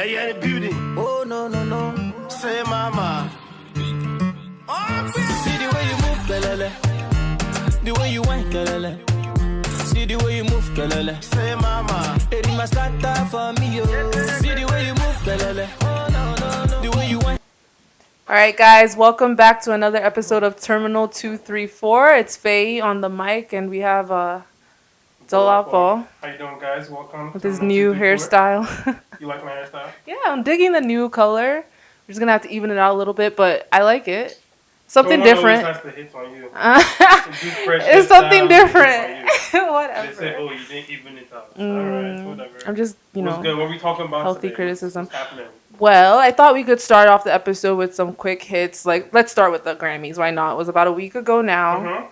Yeah, yeah, the beauty. Oh, no, no, no. Say, mama. Oh, see the way you move, galele. The way you whine, galele. See the way you move, galele. Say, mama. It must start for me, yo. See the way you move, galele. Oh, no, no, no. The way you whine. All right, guys, welcome back to another episode of Terminal 234. It's Faye on the mic, and we have Dolapo How you doing, guys? Welcome with to his Terminal new 234. hairstyle. You like my hairstyle? Yeah, I'm digging the new color. We're just gonna have to even it out a little bit, but I like it. Something Someone different. always has to hit on you. Fresh It's something hairstyle, different. Whatever. They say, Whatever. oh, you didn't even it out. Alright, whatever. I'm just, What's good? What are we talking about healthy today? criticism. What's happening? Well, I thought we could start off the episode with some quick hits. Like, let's start with the Grammys. Why not? It was about a week ago now.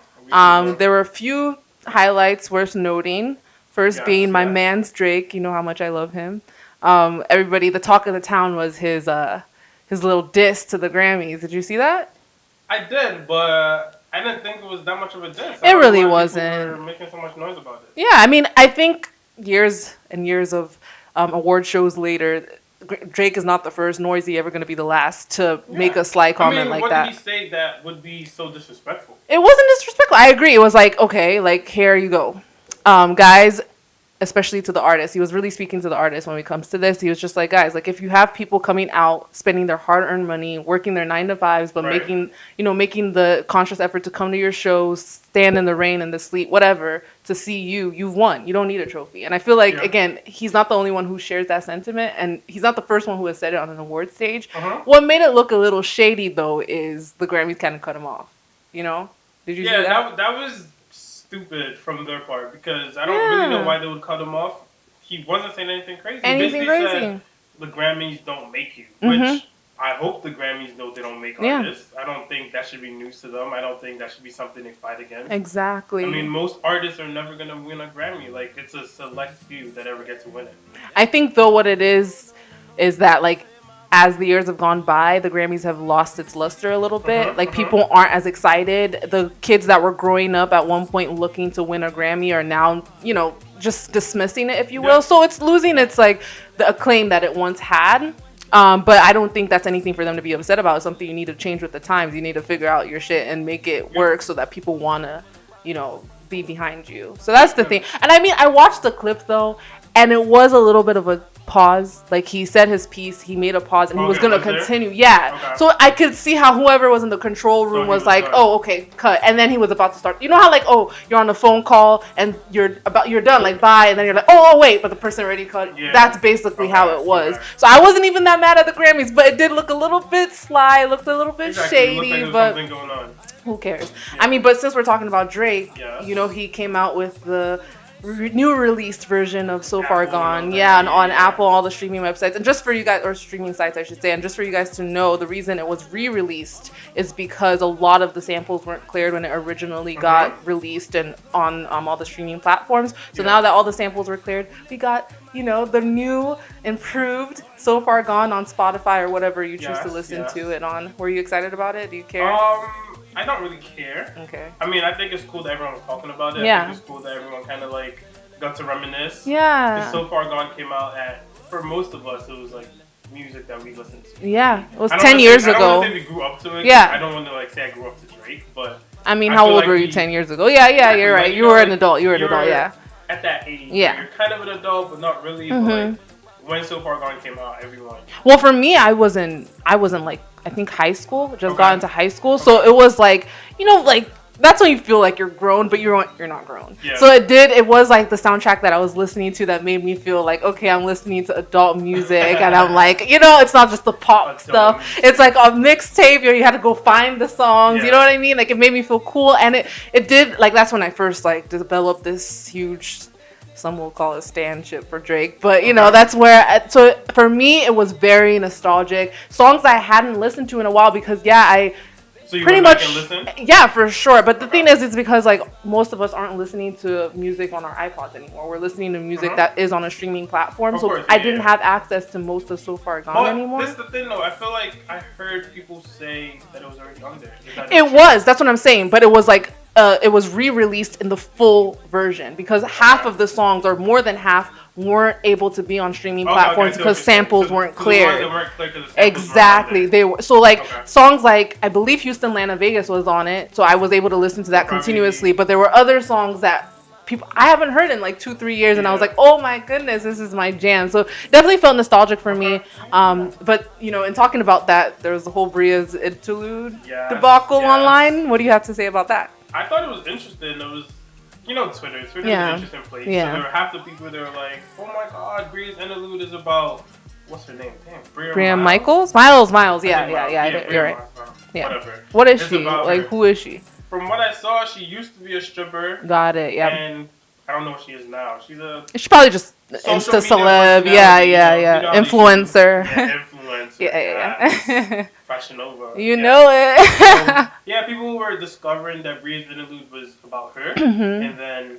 There were a few highlights worth noting. First being my man's Drake. You know how much I love him. Everybody, the talk of the town was his little diss to the Grammys. Did you see that? I did, but I didn't think it was that much of a diss. It really wasn't. People were making so much noise about it. Yeah, I mean, I think years and years of award shows later, Drake is not the first, nor is he ever going to be the last to make a sly comment like that. What did he say that would be so disrespectful? It wasn't disrespectful. I agree. It was like, okay, like, here you go. Guys, especially to the artists. He was really speaking to the artists when it comes to this. He was just like, guys, like, if you have people coming out, spending their hard-earned money, working their 9-to-5s, but making the conscious effort to come to your shows, stand in the rain and the sleet, whatever, to see you, you've won. You don't need a trophy. And I feel like, again, he's not the only one who shares that sentiment, and he's not the first one who has said it on an award stage. What made it look a little shady, though, is the Grammys kind of cut him off. You know? Did you see that? Yeah, that was stupid from their part, because I don't really know why they would cut him off. He wasn't saying anything crazy. He basically said the Grammys don't make you, which I hope the Grammys know they don't make artists. I don't think that should be news to them. I don't think that should be something they fight against. Exactly. I mean, most artists are never going to win a Grammy. Like, it's a select few that ever get to win it. I think, though, what it is that, like, as the years have gone by, the Grammys have lost its luster a little bit. People aren't as excited. The kids that were growing up at one point looking to win a Grammy are now, just dismissing it, if you will. So it's losing its, like, the acclaim that it once had. But I don't think that's anything for them to be upset about. It's something you need to change with the times. You need to figure out your shit and make it work so that people want to, be behind you. So that's the thing. And I mean, I watched the clip, though, and it was a little bit of a pause. Like, he said his piece, he made a pause, and he was going to continue. Yeah. Okay. So I could see how whoever was in the control room was like, oh, okay, cut. And then he was about to start. You know how, like, oh, you're on a phone call and you're done, like, bye, and then you're like, oh, wait, but the person already cut. Yeah. That's basically how it was. Okay. So I wasn't even that mad at the Grammys, but it did look a little bit sly, looked a little bit shady, like but something going on. Who cares? Yeah. I mean, but since we're talking about Drake, he came out with the new released version of So Far Gone, and on Apple, all the streaming websites, and just for you guys, or streaming sites I should say, and just for you guys to know, the reason it was re-released is because a lot of the samples weren't cleared when it originally got released and on all the streaming platforms. So now that all the samples were cleared, we got the new improved So Far Gone on Spotify or whatever you choose to listen to it on. Were you excited about it? Do you care? I don't really care. Okay. I mean, I think it's cool that everyone was talking about it. I think it's cool that everyone kind of like got to reminisce. Yeah. Because So Far Gone came out for most of us, it was like music that we listened to. Yeah. It was 10 years ago. I don't want to say we grew up to it. Yeah. I don't want to like say I grew up to Drake, but. I mean, how old were you 10 years ago? Yeah, you're right. You were an adult. You were an adult, yeah. At that age, you're kind of an adult, but not really. But like, when So Far Gone came out, everyone. Well, for me, I wasn't like, I think high school, just got into high school. So it was like, like, that's when you feel like you're grown, but you're not grown. Yeah. So it was like the soundtrack that I was listening to that made me feel like, okay, I'm listening to adult music. And I'm like, it's not just the pop stuff. It's like a mixtape where you had to go find the songs. You know what I mean? Like, it made me feel cool. And it did, like, that's when I first, like, developed this huge, some will call it stanship for Drake, but that's where. So for me, it was very nostalgic. Songs I hadn't listened to in a while because So you pretty much listen? Yeah, for sure. But the thing is, it's because like most of us aren't listening to music on our iPods anymore. We're listening to music that is on a streaming platform. Of so course, I didn't have access to most of So Far Gone anymore. This is the thing, though. I feel like I heard people say that it was already on there. It was. That's what I'm saying. But it was like it was re-released in the full version because half of the songs, or more than half, weren't able to be on streaming platforms because samples weren't cleared. Exactly, they were so like songs like I believe Houston, Atlanta, Vegas was on it, so I was able to listen to that continuously. But there were other songs that people I haven't heard in like 2-3 years, and I was like, oh my goodness, this is my jam. So definitely felt nostalgic for me. But in talking about that, there was the whole Bria's interlude debacle online. What do you have to say about that? I thought it was interesting. It was, Twitter. Twitter's an interesting place. So there were half the people that were like, oh my god, Bria's interlude is about, what's her name? Damn, Bria Miles? Miles. Yeah, you're right. Yeah. Whatever. What is she? Like, who is she? From what I saw, she used to be a stripper. Got it, yeah. And I don't know what she is now. She's probably just Insta celeb. Yeah. Influencer. Influencer. Yeah. Fashion Nova. You know it. So, people were discovering that Bria's interlude was about her. And then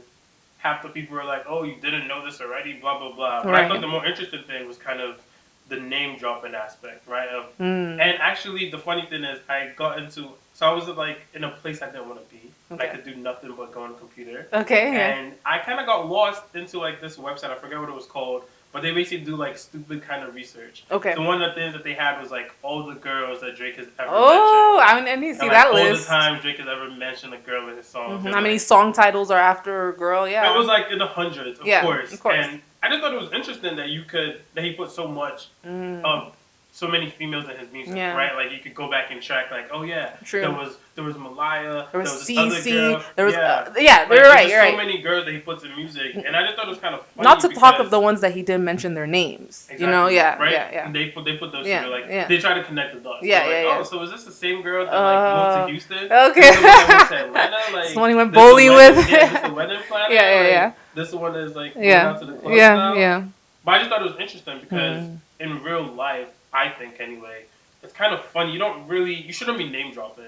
half the people were like, oh, you didn't know this already, blah, blah, blah. But I thought the more interesting thing was kind of the name dropping aspect, right? And actually, the funny thing is, I got into, so I was like in a place I didn't want to be. Okay. I could do nothing but go on the computer. Okay. And I kind of got lost into like this website. I forget what it was called, but they basically do like stupid kind of research. Okay. So one of the things that they had was like all the girls that Drake has ever mentioned. Oh, I need to see that list. All the time Drake has ever mentioned a girl in his songs. How many song titles are after a girl? Yeah. It was like in the hundreds, of course. Of course. And I just thought it was interesting that he put so much of so many females in his music, right? Like you could go back and track, like, oh yeah, true. There was Malaya, there was this other girl, there was you're right. So many girls that he puts in music, and I just thought it was kind of funny. Not to talk of the ones that he didn't mention their names, exactly, right? Yeah. And they put those together, like they try to connect the dots. Oh, so is this the same girl that like moved to Houston? Okay. This is the one that went to Atlanta, like someone he went bowling with. This is the wedding planner. Yeah. This is the one that's like going out to the club now. Yeah. But I just thought it was interesting because in real life, I think anyway, it's kind of funny. You shouldn't be name dropping,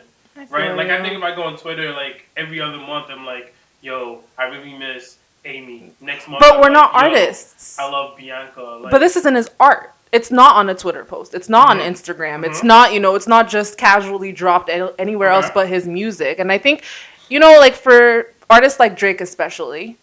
right? Like I think if I go on Twitter, like every other month, I'm like, yo, I really miss Amy. Next month, but we're not artists. I love Bianca. Like, but this isn't his art. It's not on a Twitter post. It's not on Instagram. It's not, it's not just casually dropped anywhere else but his music. And I think, like for artists like Drake especially,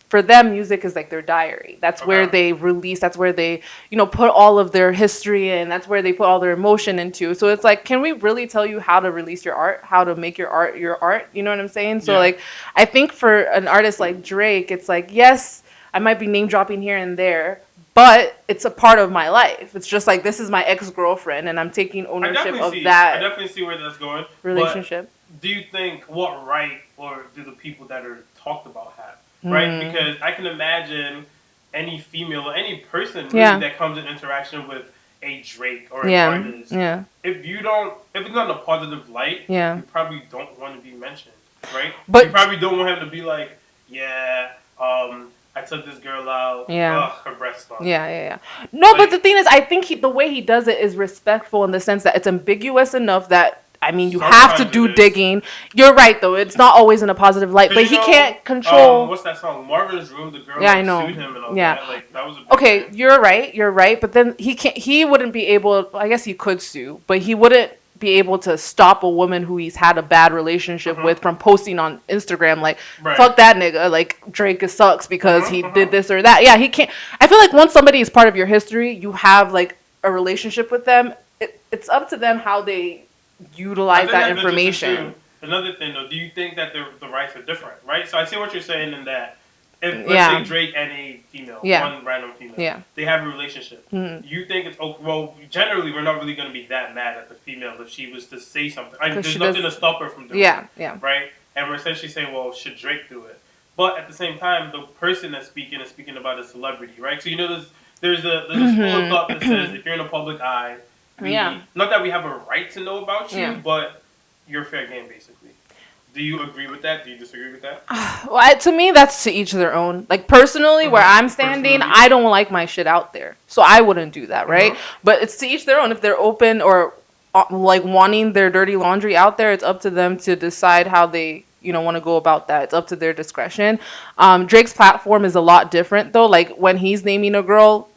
for them, music is like their diary. That's where they release. That's where they, put all of their history in. That's where they put all their emotion into. So it's like, can we really tell you how to release your art? How to make your art your art? You know what I'm saying? So like, I think for an artist like Drake, it's like, yes, I might be name dropping here and there, but it's a part of my life. It's just like, this is my ex-girlfriend, and I'm taking ownership of that. I definitely see where that's going. Relationship. But do you think what right or do the people that are talked about have? Right? Because I can imagine any female or any person really that comes in interaction with a Drake or an artist. Yeah. If it's not in a positive light, you probably don't want to be mentioned. Right? But you probably don't want him to be like, I took this girl out. Her breast's on. Yeah. No, but the thing is, I think the way he does it is respectful in the sense that it's ambiguous enough that, I mean, you have to do digging. You're right, though. It's not always in a positive light, but he can't control. What's that song? Marvin's Room. The girl I know. sued him and all that. Like, that was a okay, thing. you're right. But then he wouldn't be able. I guess he could sue, but he wouldn't be able to stop a woman who he's had a bad relationship with from posting on Instagram like, fuck that nigga, like Drake sucks because he did this or that. Yeah, he can't. I feel like once somebody is part of your history, you have like a relationship with them. It's up to them how they utilize that information. Another thing though, do you think that the rights are different, right? So I see what you're saying in that if let's say Drake and a female, one random female, they have a relationship. You think it's generally we're not really going to be that mad at the female if she was to say something. There's nothing to stop her from doing it. Right? And we're essentially saying, well, should Drake do it? But at the same time, the person that's speaking is speaking about a celebrity, right? So there's a school of thought that says if you're in a public eye, not that we have a right to know about you, but you're fair game, basically. Do you agree with that? Do you disagree with that? Well, to me, that's to each their own. Like, personally, where I'm standing, I don't like my shit out there. So I wouldn't do that, right? But it's to each their own. If they're open or, like, wanting their dirty laundry out there, it's up to them to decide how they, want to go about that. It's up to their discretion. Drake's platform is a lot different, though. Like, when he's naming a girl,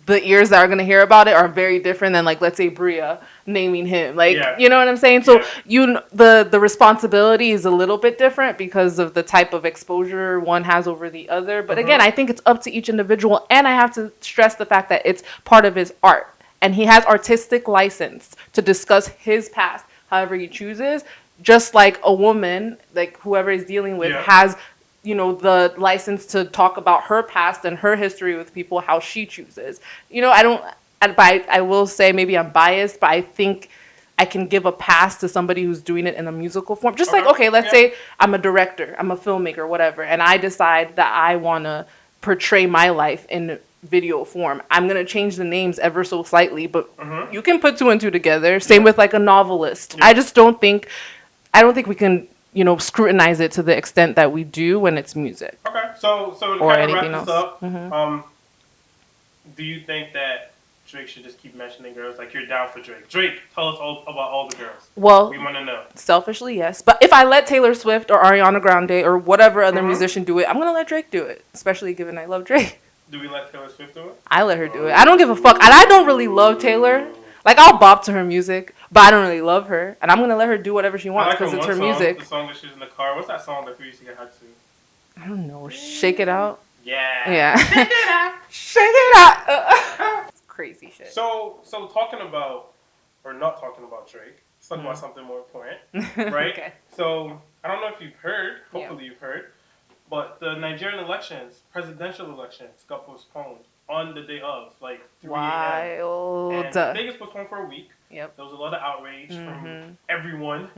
the ears that are going to hear about it are very different than, like, let's say Bria naming him. Like, you know what I'm saying? So the responsibility is a little bit different because of the type of exposure one has over the other. But again, I think it's up to each individual, and I have to stress the fact that it's part of his art, and he has artistic license to discuss his past however he chooses, just like a woman, like whoever he's dealing with, has, you know, the license to talk about her past and her history with people how she chooses. You know, I will say maybe I'm biased, but I think I can give a pass to somebody who's doing it in a musical form. Just like, okay, let's say I'm a director, I'm a filmmaker, whatever, and I decide that I want to portray my life in video form. I'm going to change the names ever so slightly, but you can put two and two together. Same with like a novelist. I just don't think we can, you know, scrutinize it to the extent that we do when it's music. Okay, so to or kind of wrap anything this else. up, do you think that Drake should just keep mentioning girls? Like, you're down for Drake. Drake, tell us all about all the girls. Well, we want to know. Selfishly, yes. But if I let Taylor Swift or Ariana Grande or whatever other musician do it, I'm going to let Drake do it, especially given I love Drake. Do we let Taylor Swift do it? I let her do it. I don't give a fuck. And I don't really love Taylor. Like, I'll bop to her music, but I don't really love her. And I'm going to let her do whatever she wants because it's her music. The song that she's in the car. What's that song that we used to get hyped to? I don't know. Shake It Out? Yeah. Shake it out. Shake it out. It's crazy shit. So talking about, or not talking about Drake, let's talk about something more important, right? Okay. So, I don't know if you've heard, hopefully you've heard, but the Nigerian elections, presidential elections, got postponed on the day of, like 3 a.m. Wild. And I think it's postponed for a week. Yep. There was a lot of outrage from everyone.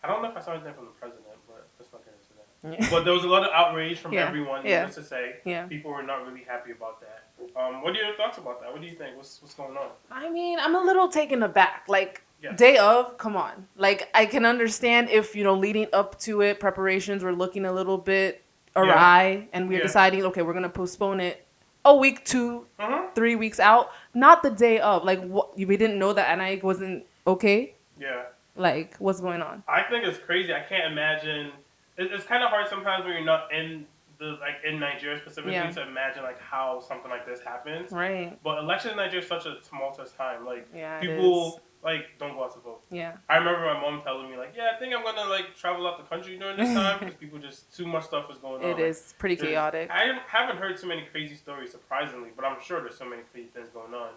I don't know if I saw anything from the president, but let's not get into that. Yeah. But there was a lot of outrage from everyone, needless to say. Yeah. People were not really happy about that. What are your thoughts about that? What do you think? What's going on? I mean, I'm a little taken aback. Like, day of, come on. Like, I can understand if, you know, leading up to it, preparations were looking a little bit awry, and we're deciding, okay, we're going to postpone it a week, 2, 3 weeks out. Not the day of. Like, we didn't know that NIA wasn't okay? Yeah. Like, what's going on? I think it's crazy. I can't imagine. It's kind of hard sometimes when you're not in in Nigeria specifically to imagine like how something like this happens. Right. But election in Nigeria is such a tumultuous time. Like people like don't go out to vote. Yeah. I remember my mom telling me like, I think I'm gonna like travel out the country during this time because people just too much stuff is going on. It is pretty chaotic. I haven't heard too many crazy stories, surprisingly, but I'm sure there's so many crazy things going on.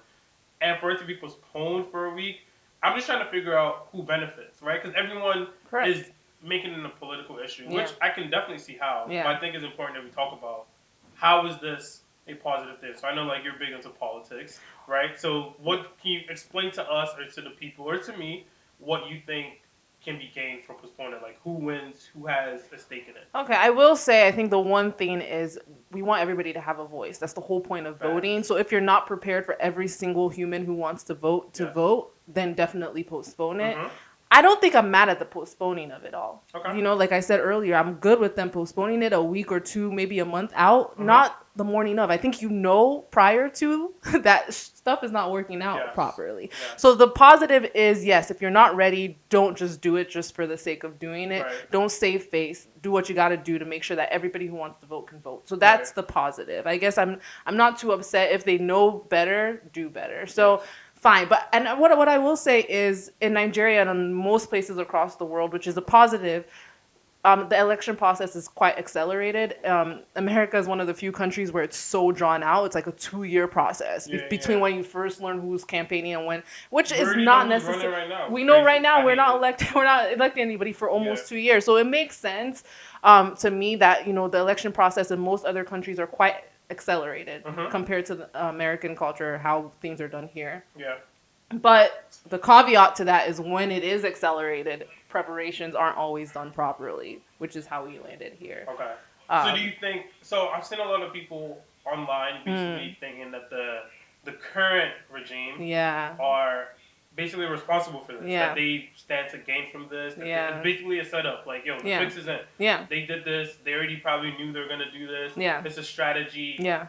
And for it to be postponed for a week, I'm just trying to figure out who benefits, right? Because everyone is making it a political issue, which I can definitely see how. But I think it's important that we talk about how is this a positive thing. So I know like you're big into politics, right? So what can you explain to us or to the people or to me what you think can be gained from postponing? Like who wins, who has a stake in it? Okay, I will say I think the one thing is we want everybody to have a voice. That's the whole point of voting. So if you're not prepared for every single human who wants to vote, then definitely postpone it. I don't think I'm mad at the postponing of it all. Okay. You know, like I said earlier, I'm good with them postponing it a week or two, maybe a month out, not the morning of. I think you know prior to that stuff is not working out properly. Yes. So the positive is, yes, if you're not ready, don't just do it just for the sake of doing it. Right. Don't save face. Do what you got to do to make sure that everybody who wants to vote can vote. So that's the positive. I guess I'm not too upset. If they know better, do better. So fine. But and what I will say is in Nigeria and in most places across the world, which is a positive, the election process is quite accelerated. America is one of the few countries where it's so drawn out. It's like a 2-year process between when you first learn who's campaigning and when, which is not necessary. We know right now we're not electing anybody for almost 2 years. So it makes sense to me that, you know, the election process in most other countries are quite accelerated compared to the American culture, how things are done here. Yeah. But the caveat to that is when it is accelerated, preparations aren't always done properly, which is how we landed here. Okay. So do you think, so I've seen a lot of people online basically thinking that the current regime are basically responsible for this. Yeah. That they stand to gain from this. It's basically a setup. Like, yo, the fix isn't. Yeah. They did this. They already probably knew they were going to do this. Yeah. It's a strategy. Yeah.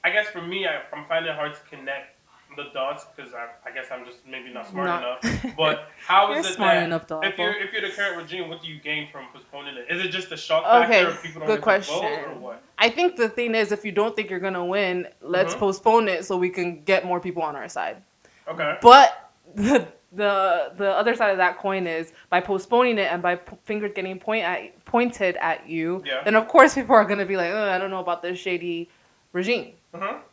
I guess for me, I'm finding it hard to connect the dots because I guess I'm just maybe not smart enough. But how is it smart that enough, if you're the current regime, what do you gain from postponing it? Is it just the shock factor of people don't good get to question. vote, or what? I think the thing is, if you don't think you're gonna win, let's postpone it so we can get more people on our side. Okay. But the other side of that coin is by postponing it and by fingers getting pointed at you, then of course people are gonna be like, oh, I don't know about this shady regime.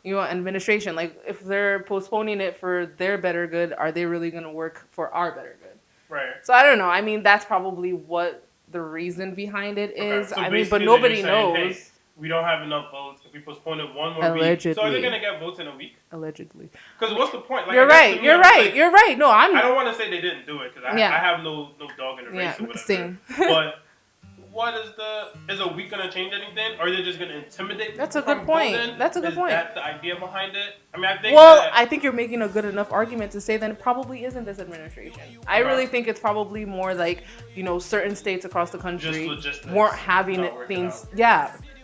Administration. Like if they're postponing it for their better good, are they really gonna work for our better good? Right. So I don't know. I mean, that's probably what the reason behind it is. So I mean, but nobody knows. Hey, we don't have enough votes. If we postpone it one more week, so are they gonna get votes in a week? Allegedly. Because what's the point? Like, you're right. You're right. You're right. No, I don't want to say they didn't do it because I have no dog in the race or whatever. Same. But what is a week gonna change anything, or are they just gonna intimidate people? That's a good point. That's a good point. Is that the idea behind it? I mean, I think. Well, I think you're making a good enough argument to say that it probably isn't this administration. I really think it's probably more like certain states across the country weren't having things.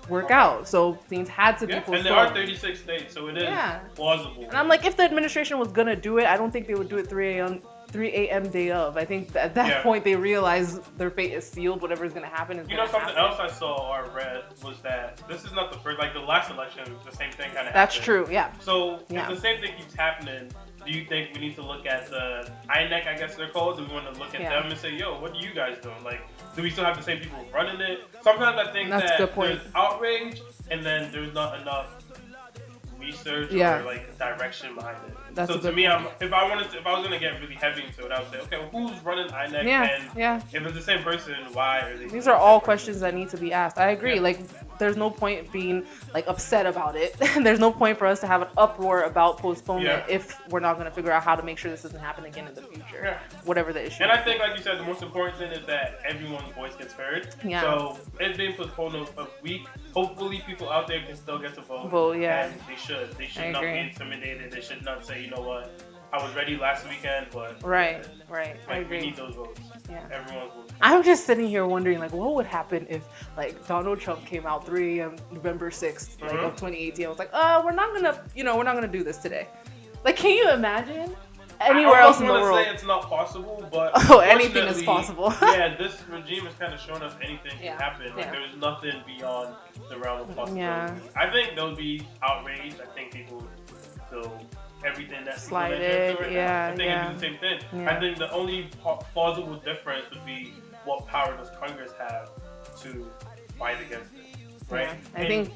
Work out. So things had to be postponed. And there are 36 states, so it is plausible. And I'm like, if the administration was gonna do it, I don't think they would do it 3 a.m. day of. I think at that point they realize their fate is sealed. Whatever's gonna happen is gonna happen. Something else I saw or read was that this is not the first. Like the last election, the same thing kind of happened. That's true. Yeah. So if the same thing keeps happening, do you think we need to look at the INEC, I guess they're called? Do we want to look at them and say, yo, what are you guys doing? Like, do we still have the same people running it? Sometimes I think that there's outrage and then there's not enough research or like direction behind it. So to me, if I was gonna get really heavy into it, I would say, okay, well, who's running INEC? And if it's the same person, why are they? These are all questions that need to be asked. I agree. Like, there's no point being like upset about it. There's no point for us to have an uproar about postponement if we're not gonna figure out how to make sure this doesn't happen again in the future. Whatever the issue. And I think, like you said, the most important thing is that everyone's voice gets heard. So it's being postponed a week. Hopefully, people out there can still get to vote. And they should. They should not be intimidated. They should not say, you know what, I was ready last weekend, but right. I agree. We need those votes. Everyone's votes. I'm just sitting here wondering, like, what would happen if, like, Donald Trump came out 3 a.m. November 6th, like, of 2018. I was like, we're not gonna do this today. Like, can you imagine? Anywhere else in the world. I want to say it's not possible, but anything is possible. This regime has kind of shown us anything can happen. Like there's nothing beyond the realm of possibility. I think there'll be outrage. I think people will everything that's slide it. Right I think it'd be the same thing. I think the only plausible difference would be what power does Congress have to fight against it, right? I mean,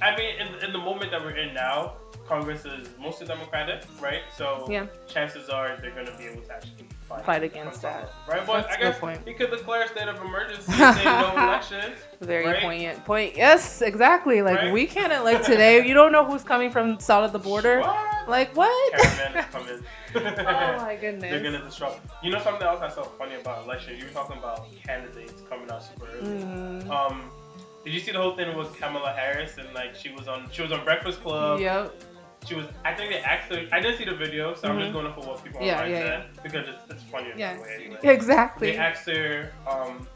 in the moment that we're in now, Congress is mostly Democratic, right? So chances are they're going to be able to actually fight against that, right? But I guess he could declare a state of emergency and say no elections. Very poignant point. Yes, exactly. Like we can't elect today. You don't know who's coming from south of the border. What? Like what? Caravan is coming. Oh my goodness. They're gonna disrupt. You know something else I saw funny about elections? You were talking about candidates coming out super early. Did you see the whole thing with Kamala Harris and like she was on Breakfast Club? Yep. I think they asked her. I didn't see the video, so I'm just going off of what people online said because it's funny anyway. Exactly. They asked her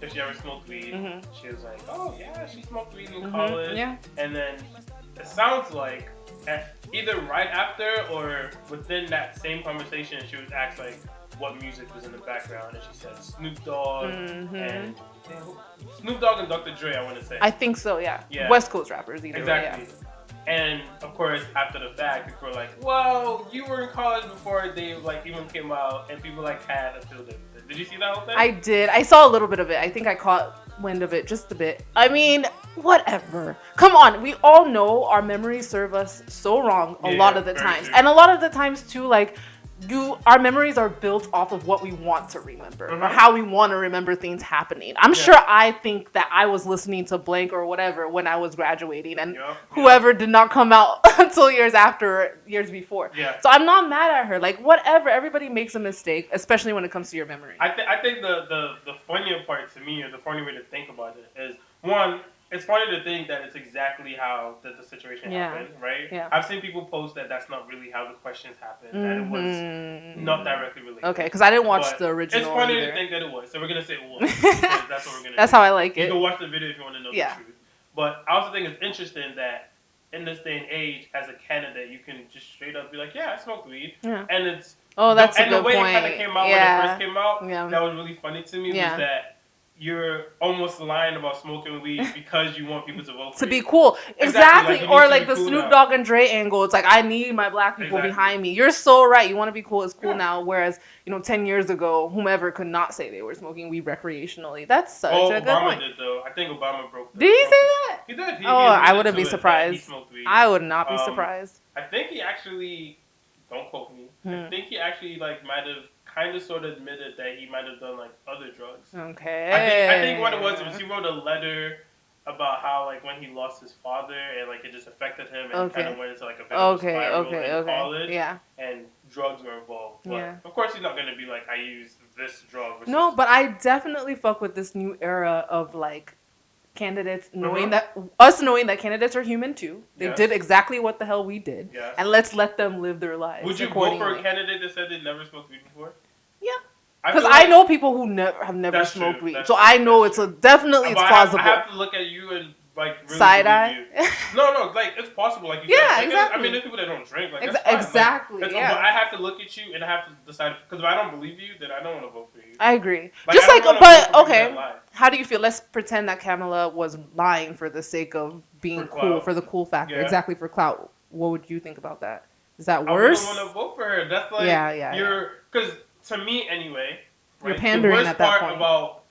if she ever smoked weed. She was like, "Oh yeah, she smoked weed in college." And then it sounds like either right after or within that same conversation, she was asked like what music was in the background, and she said Snoop Dogg and Dr. Dre. I want to say. I think so. Yeah. West Coast rappers, either exactly. way. Yeah. And of course, after the fact, people were like, "Well, you were in college before they like even came out," and people like had a field day with it. Did you see that whole thing? I did. I saw a little bit of it. I think I caught wind of it just a bit. I mean, whatever. Come on, we all know our memories serve us so wrong a lot of the times, and a lot of the times too, like. Our memories are built off of what we want to remember or how we want to remember things happening. I'm sure I think that I was listening to blank or whatever when I was graduating and whoever did not come out until years before. So I'm not mad at her. Like, whatever. Everybody makes a mistake, especially when it comes to your memory. I think the funnier part to me, or the funny way to think about it, is one, it's funny to think that it's exactly how the situation happened, right? Yeah. I've seen people post that that's not really how the questions happened, that it was not directly related. Okay, because I didn't watch the original. It's funny to think that it was, so we're going to say it was, because that's what we're going to do. That's how I like it. You can watch the video if you want to know the truth. But I also think it's interesting that in this day and age, as a candidate, you can just straight up be like, yeah, I smoked weed, Yeah. and it's That's a and the good way point. it kind of came out when it first came out, that was really funny to me. Was that you're almost lying about smoking weed because you want people to vote for you. To be cool. Exactly. Or like the cool Snoop now. Dogg and Dre angle. It's like, I need my black people behind me. You're so right. You want to be cool. It's cool now. Whereas, 10 years ago, whomever could not say they were smoking weed recreationally. That's such a good point. Obama did, though. I think Obama broke Did he say that? He did. I wouldn't be surprised. He smoked weed. I would not be surprised. I think he actually, don't quote me, I think he actually might have kind of sort of admitted that he might have done other drugs. Okay. I think what it was he wrote a letter about how when he lost his father and it just affected him and he kind of went into a bit of a spiral in college. Yeah. And drugs were involved. But of course he's not gonna be I use this drug. No, but I definitely fuck with this new era of candidates knowing that candidates are human too. They did exactly what the hell we did. Yes. And let's let them live their lives. Would you vote for a candidate that said they never smoked weed before? Yeah. Because I know people who have never smoked weed. So I know it's definitely it's plausible. I have to look at you and really side eye. No, it's possible. You said. Exactly. I mean, there's people that don't drink. Exactly. But I have to look at you and I have to decide because if I don't believe you, then I don't want to vote for you. I agree. But okay. How do you feel? Let's pretend that Kamala was lying for the sake of being cool, for the cool factor, exactly for clout. What would you think about that? Is that worse? I wouldn't want to vote for her. That's because to me anyway, you're pandering at that point. The worst part about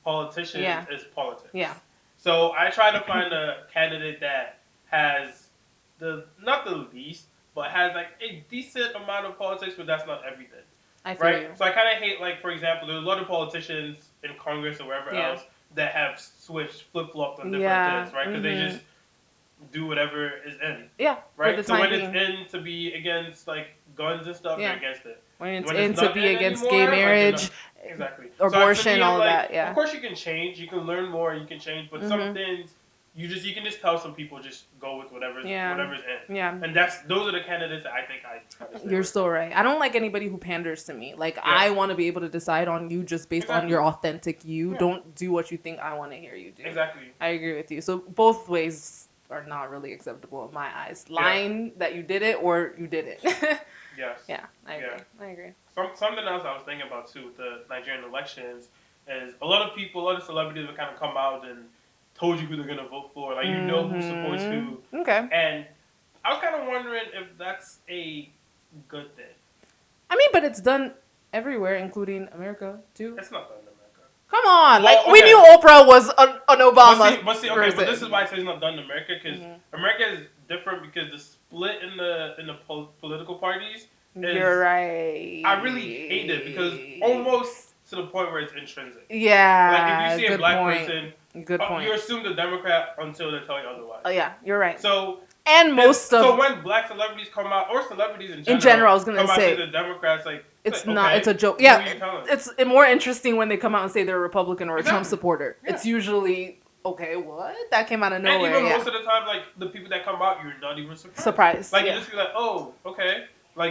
politicians is politics. Yeah. So I try to find a candidate that has not the least, but has a decent amount of politics, but that's not everything. I feel you. So I kind of hate for example, there's a lot of politicians in Congress or wherever else that have flip-flopped on different things, right? Because they just do whatever is in. Yeah. Right. So when it's in to be against guns and stuff, they're against it. When it's in to be against gay marriage, exactly, abortion, all of that. Yeah. Of course, you can change. You can learn more. You can change, but some things you can just tell some people just go with whatever's in. Yeah. And those are the candidates that I think I try to stay You're with. so right. I don't like anybody who panders to me. I want to be able to decide on you just based on your authentic you. Yeah. Don't do what you think I want to hear you do. Exactly. I agree with you. So both ways are not really acceptable in my eyes. Lying that you did it or you did it. Yes. Yeah, I agree. Something else I was thinking about too with the Nigerian elections is a lot of celebrities have kind of come out and told you who they're gonna vote for, who supports who. Okay. And I was kind of wondering if that's a good thing. I mean, but it's done everywhere, including America too. It's not done in America. Come on, we knew Oprah was an Obama. But this is why I say it's not done in America because America is different because the split in the political parties. You're right. I really hate it because almost to the point where it's intrinsic. Yeah. If you see a black person, good point. You assume the Democrat until they tell you otherwise. Oh yeah, you're right. So when black celebrities come out or celebrities in general, I was gonna say the Democrats it's not. It's a joke. Yeah, it's more interesting when they come out and say they're a Republican or a Trump supporter. Yeah. It's usually. Okay, what? That came out of nowhere. And even most of the time, the people that come out, you're not even surprised. You just be oh, okay.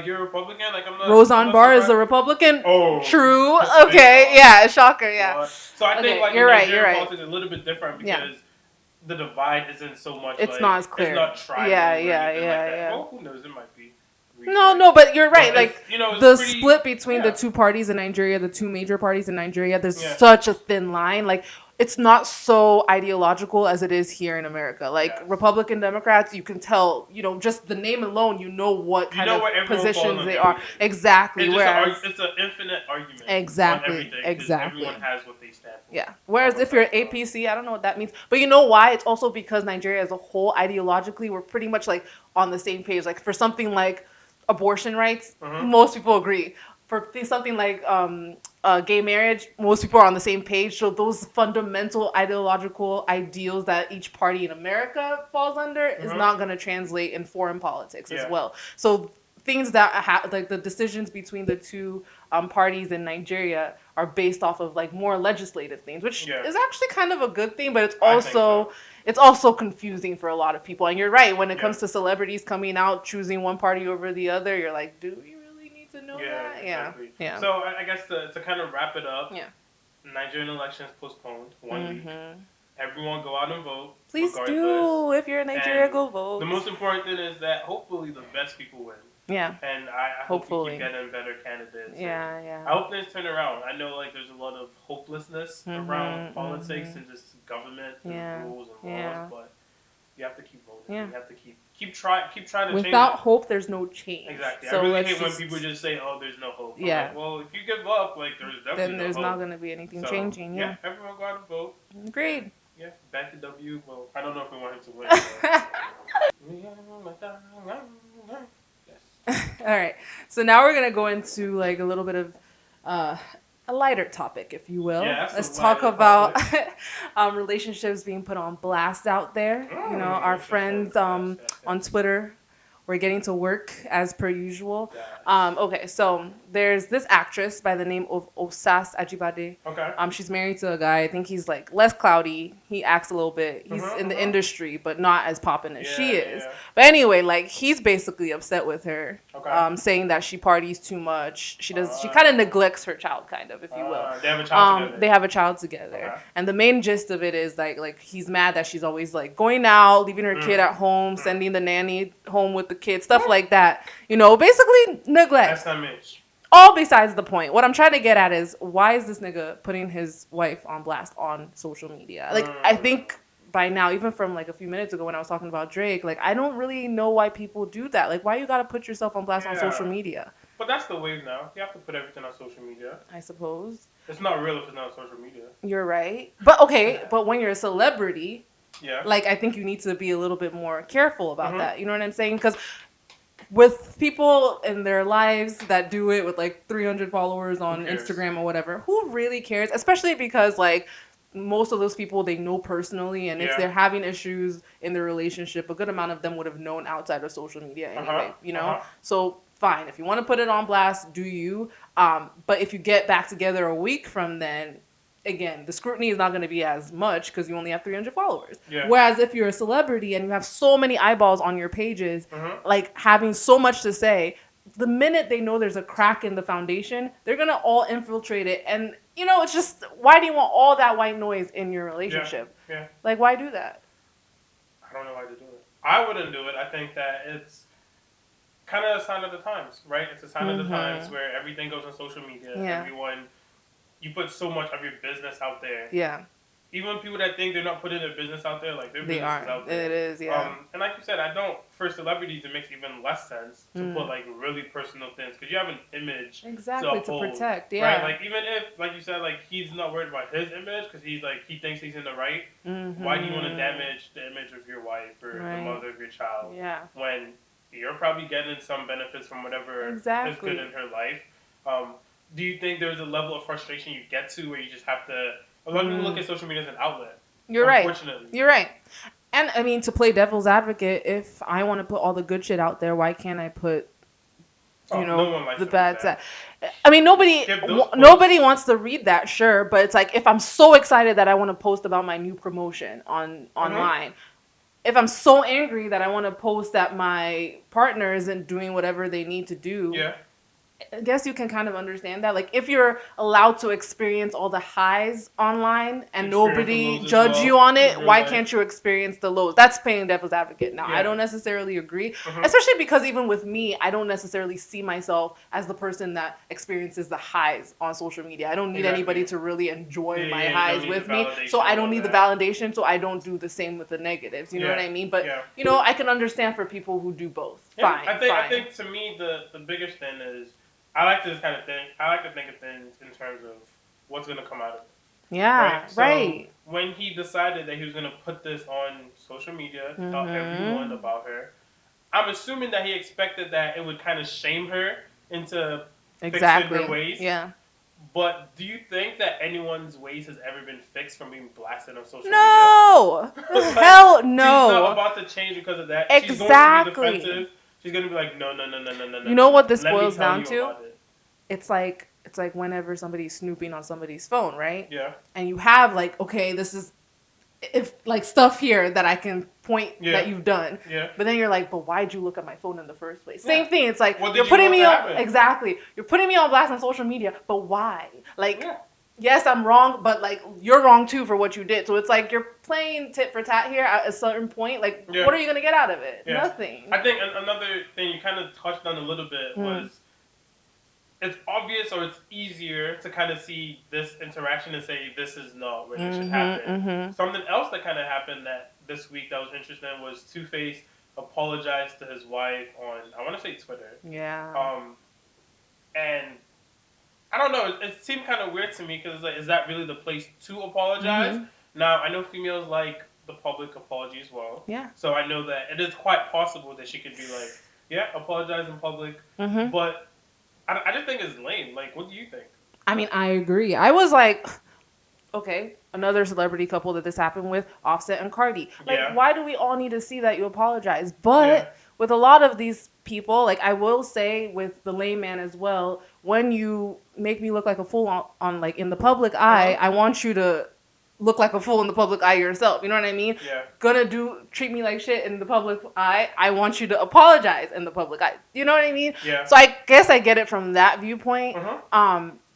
You're a Republican? I'm not. Roseanne Barr is a Republican? Oh. True. Okay. Yeah. Shocker. Yeah. So I think you're right. Politics is a little bit different because the divide isn't so much. It's not as clear. It's not tribal. Yeah. Well, who knows? It might be. No, but you're right. The pretty, split between the two parties in Nigeria, the two major parties in Nigeria, there's such a thin line. It's not so ideological as it is here in America. Republican Democrats, you can tell, just the name alone, what kind of positions they are. Exactly. It's an infinite argument. Exactly. Everyone has what they stand for. Yeah. Whereas if you're APC, I don't know what that means. But you know why? It's also because Nigeria as a whole, ideologically, we're pretty much on the same page. For something like abortion rights, most people agree. For something like gay marriage, most people are on the same page. So those fundamental ideological ideals that each party in America falls under is not going to translate in foreign politics as well. So things that the decisions between the two parties in Nigeria are based off of more legislative things, which is actually kind of a good thing, but it's also confusing for a lot of people. And you're right, when it comes to celebrities coming out choosing one party over the other, you're like, do we really need to know that? Exactly. Yeah. So I guess to kind of wrap it up, Nigerian elections postponed 1 week. everyone go out and vote. Please do. If you're in Nigeria, And go vote. The most important thing is that hopefully the best people win. Yeah. And I hope we keep getting better candidates. Yeah. I hope things turn around. I know like there's a lot of hopelessness around politics and just government and rules and laws, but you have to keep voting. You have to keep trying to change. Without hope, there's no change. Exactly. So I really hate when people just say, "Oh, there's no hope." Yeah. Like, well, if you give up, like there's definitely then there's no hope. not going to be anything changing. Yeah. Everyone go out and vote. Agreed. Yeah. Back to W. Well, I don't know if we want him to win. Yes. All right. So now we're gonna go into like a little bit of a lighter topic, if you will. Yeah, let's talk about relationships being put on blast out there. You know, our friends on Twitter. We're getting to work as per usual. Yes. Okay, so there's this actress by the name of Osas Ajibade. Okay. She's married to a guy. I think he's like less cloudy. He acts a little bit. He's in the industry, but not as poppin' as she is. Yeah. But anyway, like he's basically upset with her, saying that she parties too much. She kind of neglects her child, kind of, if you will. They have a child together. They have a child together, and the main gist of it is like he's mad that she's always like going out, leaving her kid at home, sending the nanny home with the kid, stuff like that. You know, basically neglect. That's not Mitch. All besides the point. What I'm trying to get at is why is this nigga putting his wife on blast on social media? Like I think by now, even from like a few minutes ago when I was talking about Drake, like I don't really know why people do that. Like why you gotta put yourself on blast on social media? But that's the wave now. You have to put everything on social media. I suppose. It's not real if it's not on social media. You're right. But okay, but when you're a celebrity, yeah, like I think you need to be a little bit more careful about that. You know what I'm saying? Because with people in their lives that do it with like 300 followers on Instagram or whatever, who really cares? Especially because like most of those people they know personally, and if they're having issues in their relationship, a good amount of them would have known outside of social media anyway, you know? So fine, if you want to put it on blast, do you? But if you get back together a week from then, again, the scrutiny is not going to be as much because you only have 300 followers. Yeah. Whereas if you're a celebrity and you have so many eyeballs on your pages, like having so much to say, the minute they know there's a crack in the foundation, they're going to all infiltrate it. And, you know, it's just, why do you want all that white noise in your relationship? Yeah. Like, why do that? I don't know why to do it. I wouldn't do it. I think that it's kind of a sign of the times, right? It's a sign of the times where everything goes on social media. Yeah. You put so much of your business out there. Yeah. Even people that think they're not putting their business out there, like their business is out there. It is, yeah. And like you said, for celebrities, it makes even less sense to put like really personal things because you have an image to protect, right? Like even if, like you said, like he's not worried about his image because he's like he thinks he's in the right. Why do you want to damage the image of your wife or the mother of your child? Yeah. When you're probably getting some benefits from whatever is good in her life. Do you think there's a level of frustration you get to where you just have to? A lot of people look at social media as an outlet. You're right. You're right. And I mean, to play devil's advocate, if I want to put all the good shit out there, why can't I put, the bad side? I mean, nobody wants to read that, sure, but it's like if I'm so excited that I want to post about my new promotion online. If I'm so angry that I want to post that my partner isn't doing whatever they need to do. Yeah. I guess you can kind of understand that. Like, if you're allowed to experience all the highs online and nobody judge you on it, why can't you experience the lows? That's playing devil's advocate. Now, I don't necessarily agree, especially because even with me, I don't necessarily see myself as the person that experiences the highs on social media. I don't need anybody to really enjoy my highs with me, so I don't need the validation, so I don't do the same with the negatives. You know what I mean? But, I can understand for people who do both. Fine. I think to me, the biggest thing is, I like to think of things in terms of what's going to come out of it. Yeah, right. So when he decided that he was going to put this on social media to tell everyone about her, I'm assuming that he expected that it would kind of shame her into fixing her ways. Yeah. But do you think that anyone's ways has ever been fixed from being blasted on social media? No! Hell no. She's not about to change because of that. Exactly. She's going to be defensive. She's going to be like, no. You know what this boils down to? It's like whenever somebody's snooping on somebody's phone, right? Yeah. And you have like, okay, this is stuff here that I can point that you've done. Yeah. But then you're like, but why'd you look at my phone in the first place? Same thing. It's like you're putting me on You're putting me on blast on social media, but why? Like yes, I'm wrong, but like you're wrong too for what you did. So it's like you're playing tit for tat here at a certain point. Like, what are you gonna get out of it? Nothing. I think another thing you kind of touched on a little bit was it's obvious or it's easier to kind of see this interaction and say this is not where this should happen. Something else that kind of happened that this week that was interesting was Two-Face apologized to his wife on, I want to say, Twitter. Yeah. And I don't know, it seemed kind of weird to me because like, is that really the place to apologize? Now, I know females like the public apology as well. Yeah. So I know that it is quite possible that she could be like, yeah, apologize in public. But I just think it's lame. Like, what do you think? I mean, I agree. I was like, okay, another celebrity couple that this happened with, Offset and Cardi. Like, why do we all need to see that you apologize? But with a lot of these people, like I will say with the layman as well, when you make me look like a fool on like in the public eye, I want you to look like a fool in the public eye yourself. You know what I mean? Yeah. Treat me like shit in the public eye. I want you to apologize in the public eye. You know what I mean? Yeah. So I guess I get it from that viewpoint.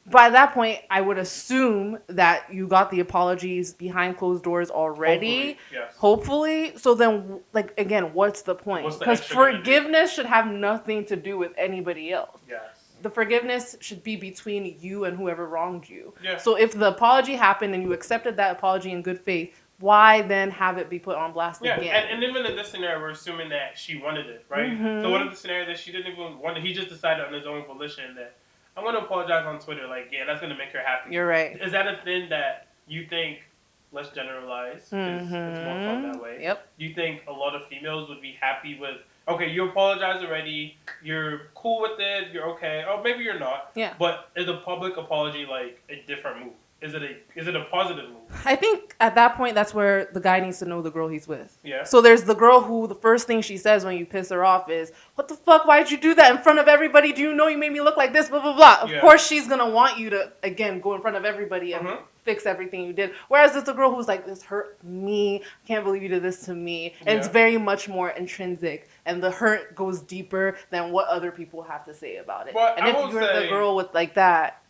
By that point, I would assume that you got the apologies behind closed doors already. Hopefully. So then, like, again, what's the point? Because forgiveness should have nothing to do with anybody else. Yes. The forgiveness should be between you and whoever wronged you. Yeah. So if the apology happened and you accepted that apology in good faith, why then have it be put on blast again? And even in this scenario, we're assuming that she wanted it, right? So what if the scenario that she didn't even want it, he just decided on his own volition that I'm going to apologize on Twitter, like, yeah, that's going to make her happy. You're right. Is that a thing that you think, let's generalize, it's more fun that way. Yep. Do you think a lot of females would be happy with, okay, you apologize already, you're cool with it, you're okay, or maybe you're not, but is a public apology like a different move? Is it a positive move? I think at that point, that's where the guy needs to know the girl he's with. Yeah. So there's the girl who the first thing she says when you piss her off is, what the fuck, why'd you do that in front of everybody? Do you know you made me look like this, blah, blah, blah. Of course she's going to want you to, again, go in front of everybody and fix everything you did. Whereas it's a girl who's like, this hurt me. I can't believe you did this to me. And it's very much more intrinsic. And the hurt goes deeper than what other people have to say about it. But and if you're the girl with like that.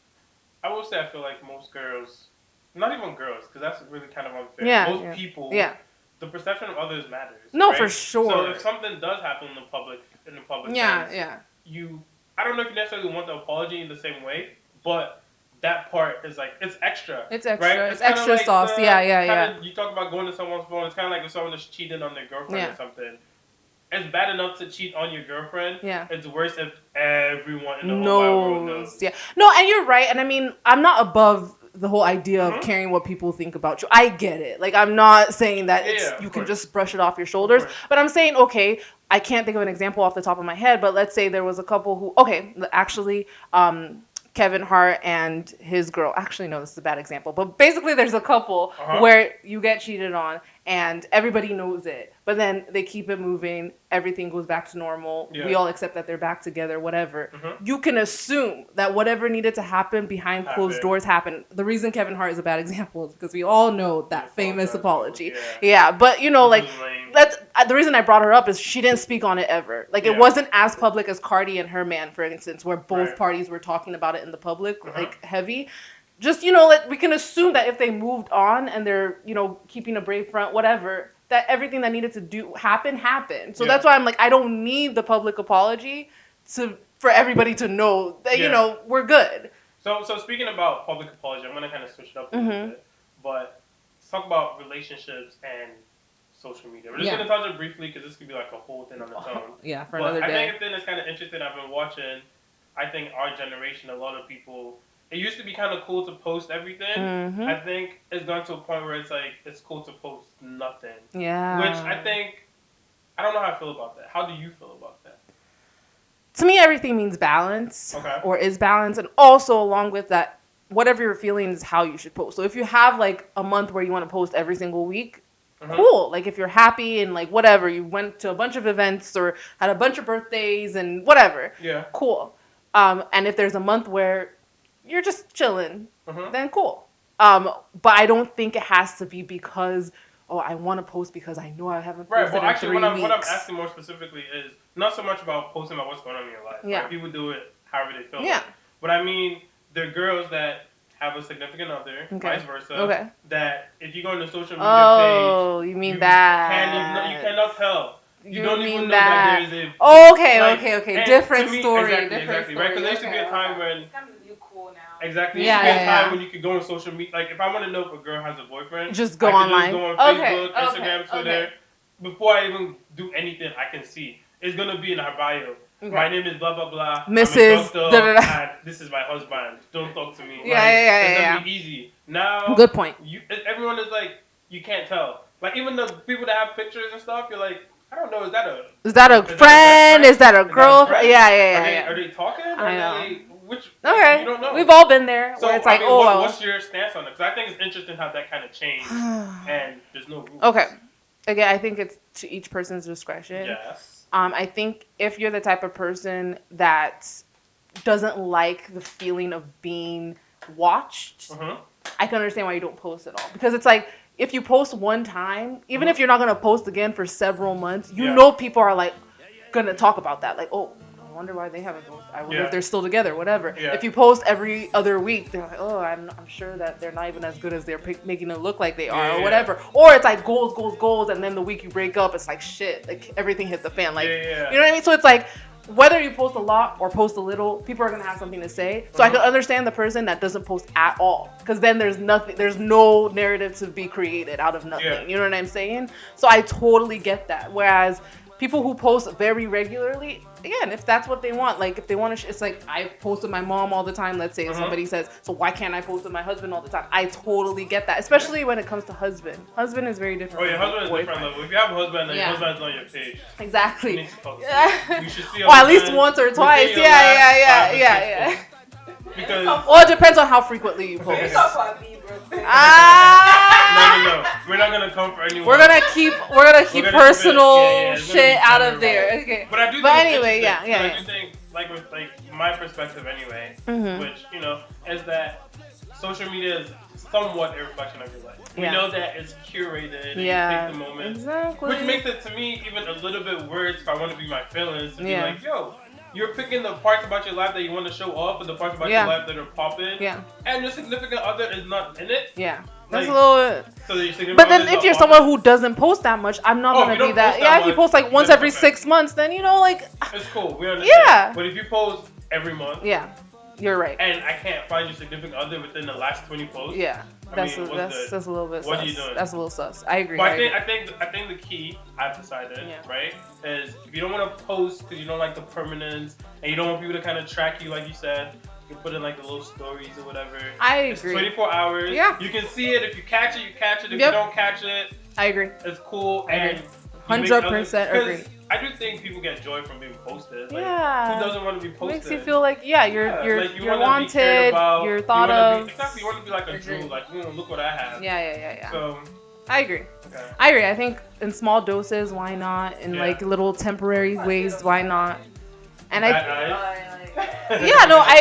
I will say I feel like most girls, not even girls, because that's really kind of unfair. Most people, the perception of others matters. No, right? for sure. So if something does happen in the public sense, I don't know if you necessarily want the apology in the same way, but that part is like, it's extra. It's extra. Right? It's extra like sauce. You talk about going to someone's phone. It's kind of like if someone is cheating on their girlfriend or something. It's bad enough to cheat on your girlfriend. Yeah. It's worse if everyone in the whole world knows. Yeah. No, and you're right. And I mean, I'm not above the whole idea of caring what people think about you. I get it. Like, I'm not saying that you can just brush it off your shoulders. But I'm saying, okay, I can't think of an example off the top of my head, but let's say there was a couple who, actually, Kevin Hart and his girl. Actually, no, this is a bad example. But basically, there's a couple where you get cheated on and everybody knows it. But then they keep it moving. Everything goes back to normal. Yeah. We all accept that they're back together, whatever. You can assume that whatever needed to happen behind closed doors happened. The reason Kevin Hart is a bad example is because we all know that famous apology. Yeah, but you know, like, that's the reason I brought her up is she didn't speak on it ever. Like, it wasn't as public as Cardi and her man, for instance, where both parties were talking about it in the public, like, heavy. Just, you know, like, we can assume that if they moved on and they're, you know, keeping a brave front, whatever, that everything that needed to happen happened. So that's why I'm like, I don't need the public apology for everybody to know that, you know, we're good. So speaking about public apology, I'm going to kind of switch it up a little bit. But let's talk about relationships and social media. We're just going to touch it briefly because this could be like a whole thing on its own. For another day. I think a thing that's kind of interesting I've been watching, I think our generation, a lot of people, it used to be kind of cool to post everything. I think it's gone to a point where it's like, it's cool to post nothing. Yeah. Which I think, I don't know how I feel about that. How do you feel about that? To me, everything means balance. Or is balance. And also, along with that, whatever you're feeling is how you should post. So if you have like a month where you want to post every single week, cool. Like, if you're happy and like whatever, you went to a bunch of events or had a bunch of birthdays and whatever. Yeah. Cool. And if there's a month where you're just chilling, then cool. But I don't think it has to be because, I want to post because I know I haven't posted Well, actually, in 3 weeks. What I'm asking more specifically is not so much about posting about what's going on in your life. Yeah. Right? People do it however they feel. Yeah. But I mean, there are girls that have a significant other, Okay. vice versa. Okay. That if you go on the social media page, you mean that? you cannot tell. You don't mean even know that there is a. Okay, like, okay. Different to me, story. exactly, Different right? story. Because there used to be a time when. It's kind of the new cool now. Exactly. Yeah, There used to be a time yeah. when you could go on social media. Like, if I want to know if a girl has a boyfriend, Just go I could online. just go on Okay, Facebook, Instagram, Twitter. Before I even do anything, I can see. It's going to be in her bio. Okay. My name is blah, blah, blah. Mrs. I'm a doctor, and this is my husband. Don't talk to me. It's going to be easy. Now, Good point. Everyone is like, you can't tell. Like, even the people that have pictures and stuff, you're like, I don't know, is that a friend? Is that a girlfriend? Yeah. Are they talking? I know. Okay. You don't know. We've all been there. So, where it's like, what's your stance on it? Because I think it's interesting how that kind of changed, and there's no rules. Okay. Again, I think it's to each person's discretion. Yes. I think if you're the type of person that doesn't like the feeling of being watched, I can understand why you don't post at all. Because it's like, if you post one time, even if you're not going to post again for several months, you know people are like going to talk about that. Like, oh, I wonder why they haven't posted. I wonder if they're still together, whatever. Yeah. If you post every other week, they're like, oh, I'm sure that they're not even as good as they're making it look like they are, or whatever. Or it's like goals, and then the week you break up, it's like shit, like everything hit the fan. Like, you know what I mean? So it's like, whether you post a lot or post a little, people are gonna have something to say. So I can understand the person that doesn't post at all, because then there's no narrative to be created out of nothing. Yeah. You know what I'm saying? So I totally get that. Whereas people who post very regularly, again, if that's what they want, like if they want to, it's like I post with my mom all the time. Let's say somebody says, so why can't I post with my husband all the time? I totally get that, especially when it comes to husband. Husband is very different. Oh yeah, husband is different level. If you have a husband, then your husband's on your page. Exactly. You should see. Or at least once or twice. Yeah. Because it depends on how frequently you post. No. We're not gonna come for anyone. We're gonna keep personal shit out of there. Okay. But I do. But anyway, I do think, like with my perspective anyway, which is that social media is somewhat a reflection of your life. We know that it's curated. And you pick the moment. Exactly. Which makes it to me even a little bit worse if I want to be my feelings to be like, yo. You're picking the parts about your life that you want to show off, and the parts about your life that are popping. Yeah. And your significant other is not in it. Yeah. That's a little. So but then if you're someone who doesn't post that much, I'm not gonna be that. Yeah, if you post like once every 6 months, then it's cool. We understand. Yeah. But if you post every month. Yeah. You're right. And I can't find your significant other within the last 20 posts. Yeah. That's a little bit sus. What are you doing? That's a little sus. I agree. But I think the key I've decided, right, is if you don't want to post because you don't like the permanence and you don't want people to kind of track you, like you said, you can put in like the little stories or whatever. I agree. It's 24 hours. Yeah. You can see it. If you catch it, you catch it. If you don't catch it, I agree. It's cool. And 100% agree. I do think people get joy from being posted. Like, who doesn't want to be posted? Makes you feel like you're wanted, you're thought of. Exactly, you want to be like a Drew, like look what I have. Yeah. So I agree. Okay. I agree. I think in small doses, why not? In like little temporary ways, why not? And I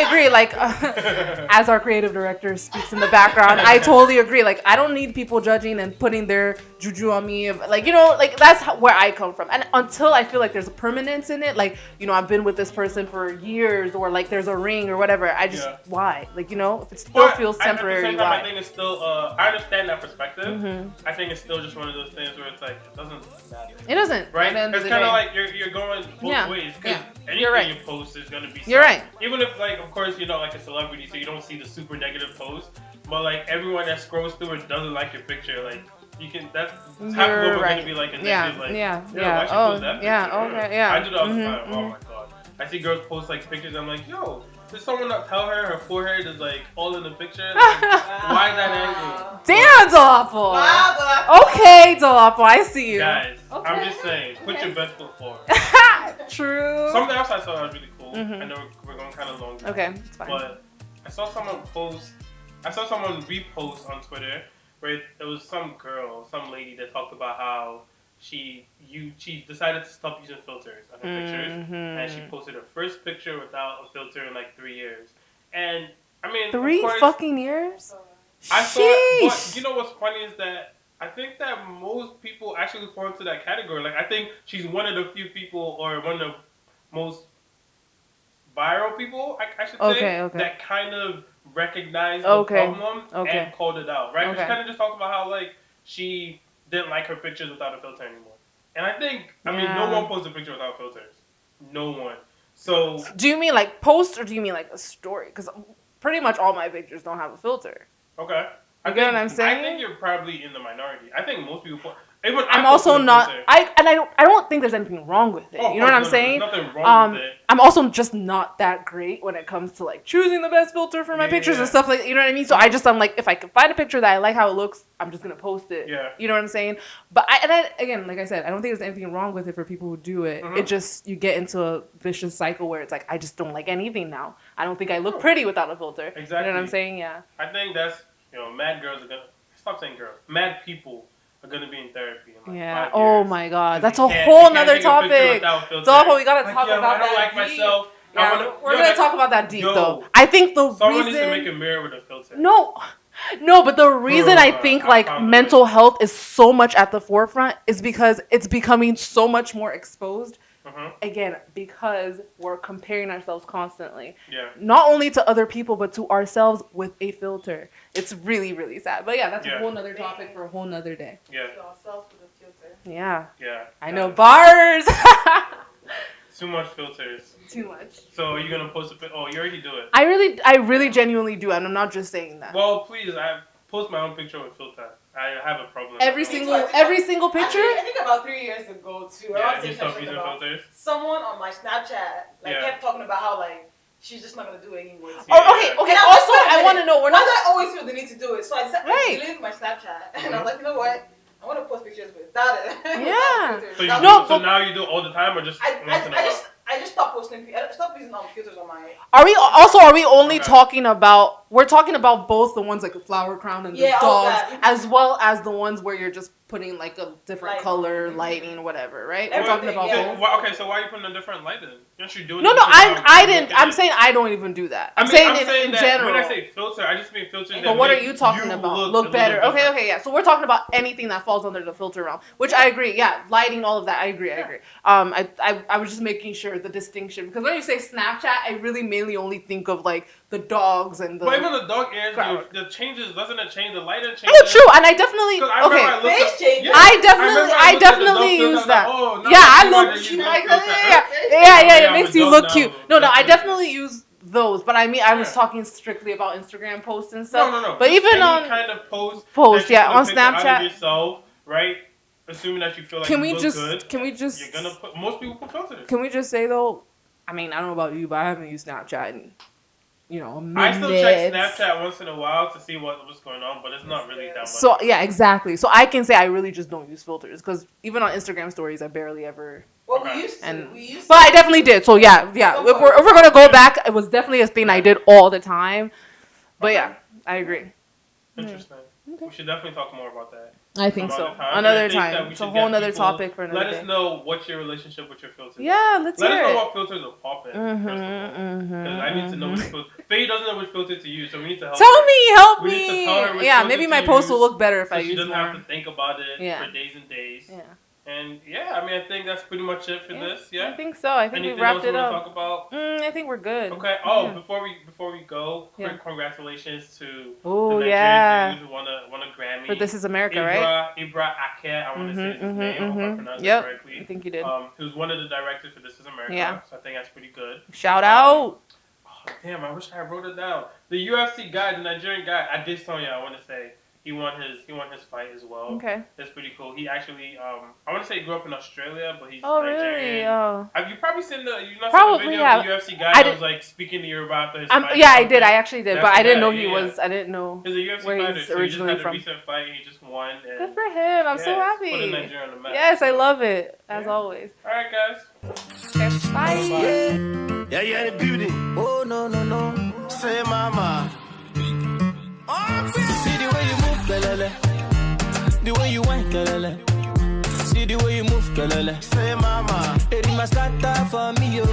agree. Like, as our creative director speaks in the background, I totally agree. Like, I don't need people judging and putting their juju on me. Like, that's where I come from. And until I feel like there's a permanence in it, like, I've been with this person for years, or like there's a ring or whatever. I just why? Like, if it still feels temporary, at the same time, why? I think it's still. I understand that perspective. I think it's still just one of those things where it's like it doesn't matter. It doesn't. Right? It's kind of like you're going both ways. Because anything you post is gonna be. You're right. Even if, like, of course, you're not like a celebrity, so you don't see the super negative post. But like everyone that scrolls through it doesn't like your picture. Like you can. That's half of them are gonna be like a negative. Like, I do that all the time. Oh my god. I see girls post like pictures. I'm like, yo. Did someone not tell her forehead is like all in the picture? Like, why is that angle? Damn, Dolapo. Okay, Dolapo, I see you. Guys, I'm just saying, put your best foot forward. True. Something else I saw that was really cool. I know we're going kind of long. Okay, it's fine. But I saw someone repost on Twitter where it was some lady that talked about how she decided to stop using filters on her pictures, and she posted her first picture without a filter in like 3 years. And I mean, 3 fucking years. I thought, but you know what's funny is that I think that most people actually fall into that category. Like I think she's one of the few people, or one of the most viral people, I should say, that kind of recognized the problem and called it out, right? Okay. She kind of just talked about how like she didn't like her pictures without a filter anymore. And I think, I mean, no one posts a picture without filters. No one. So do you mean like post or do you mean like a story? Because pretty much all my pictures don't have a filter. Okay. You get what I'm saying? I think you're probably in the minority. I think most people put. I'm also not. I don't think there's anything wrong with it. You know what I'm saying? There's nothing wrong with it. I'm also just not that great when it comes to like choosing the best filter for my pictures and stuff like. You know what I mean? So I'm like, if I can find a picture that I like how it looks, I'm just gonna post it. Yeah. You know what I'm saying? But again, like I said, I don't think there's anything wrong with it for people who do it. It just you get into a vicious cycle where it's like I just don't like anything now. I don't think I look pretty without a filter. Exactly. You know what I'm saying? Yeah. I think that's mad girls are gonna stop saying girls. Mad people are gonna be in therapy in like 5 years. Oh my god, that's a whole nother topic. Dog, we gotta talk about that. I don't like myself. Yeah, we're gonna talk about that deep though. I think someone needs to make a mirror with a filter. No, but the reason I think like mental health is so much at the forefront is because it's becoming so much more exposed. Again, because we're comparing ourselves constantly. Yeah. Not only to other people, but to ourselves with a filter. It's really, really sad. But yeah, that's a whole nother topic for a whole nother day. Yeah. Ourselves with a filter. Yeah. Yeah. I know bars. Too much filters. Too much. So are you gonna post a Oh, you already do it. I really genuinely do, and I'm not just saying that. Well, please, I post my own picture with filter. I have a problem. Every single picture. I think about 3 years ago too. Yeah, you start using filters. Someone on my Snapchat kept talking about how like she's just not gonna do it anymore. Okay. Also, I want to know. Why do I always feel the need to do it? So I deleted my Snapchat, and I'm like, you know what? I want to post pictures without it. Yeah. So now you do it all the time, or just once in a while? I just stopped posting. I stopped using filters on my. Are we only talking about? We're talking about both the ones like the flower crown and the dogs, as well as the ones where you're just putting like a different color, lighting, whatever, right? We're talking about both. Okay, so why are you putting a different light then? Aren't you doing? No, I didn't. I'm saying I don't even do that. I'm saying in general. When I say filter, I just mean filters. But what are you talking about? Look better. Okay, yeah. So we're talking about anything that falls under the filter realm, which I agree. Yeah, lighting, all of that. I agree. I was just making sure the distinction, because when you say Snapchat, I really mainly only think of like the dogs and the. But even the dog ears, the changes, doesn't it change the lighting? Oh, true, and I definitely I definitely use that. I look cute. Yeah, it makes you look cute. No, I definitely use those, but I mean, I was talking strictly about Instagram posts and stuff. No. But even on kind of post on Snapchat, out of yourself, right? Assuming that you feel like Can we just? You're gonna put. Most people put filters. Can we just say though? I mean, I don't know about you, but I haven't used Snapchat in, a minute. I still check Snapchat once in a while to see what's going on, but it's not really that much. So yeah, exactly. So I can say I really just don't use filters, because even on Instagram stories, I barely ever. Well, we used to. But I definitely did. So yeah. If we're gonna go back, it was definitely a thing I did all the time. But yeah, I agree. Interesting. Okay. We should definitely talk more about that. I think so. Another time. It's a whole other topic for another day. Let us know what's your relationship with your filters. Yeah, let's hear it. Let us know what filters are popping, first of all. Because I need to know which filter. Faye doesn't know which filter to use, so we need to help her. Help me. We need to tell her which filter maybe my post will look better if I use more. She doesn't have to think about it for days and days. Yeah. And I mean, I think that's pretty much it for this. Yeah, I think so. I think we wrapped it up. Talk about? I think we're good. Okay. Oh, before we go, quick congratulations to the Nigerian dude who won a Grammy for This Is America, right? Ibra Ake, I want to say his name. I hope I pronounced it correctly. I think you did. He was one of the directors for This Is America. Yeah. So I think that's pretty good. Shout out. Oh damn! I wish I wrote it down. The UFC guy, the Nigerian guy. I did tell you. I want to say. He won his fight as well. Okay. That's pretty cool. He actually, I want to say he grew up in Australia, but he's Nigerian. Really? Oh. Have you probably seen the video of the UFC guy that was like speaking to you about his fight? Yeah, I did. I actually did, but I didn't know he was. I didn't know. He's a UFC where fighter. He's originally from. He just had a recent fight. He just won. And good for him. I'm so happy. Put Nigeria on the map. Yes, I love it as always. All right, guys. Okay, bye. Yeah, the beauty. Oh no. Say mama. See the way you move, galele. The way you whine, galele. See the way you move, galele. Say mama, it must start for me, yo.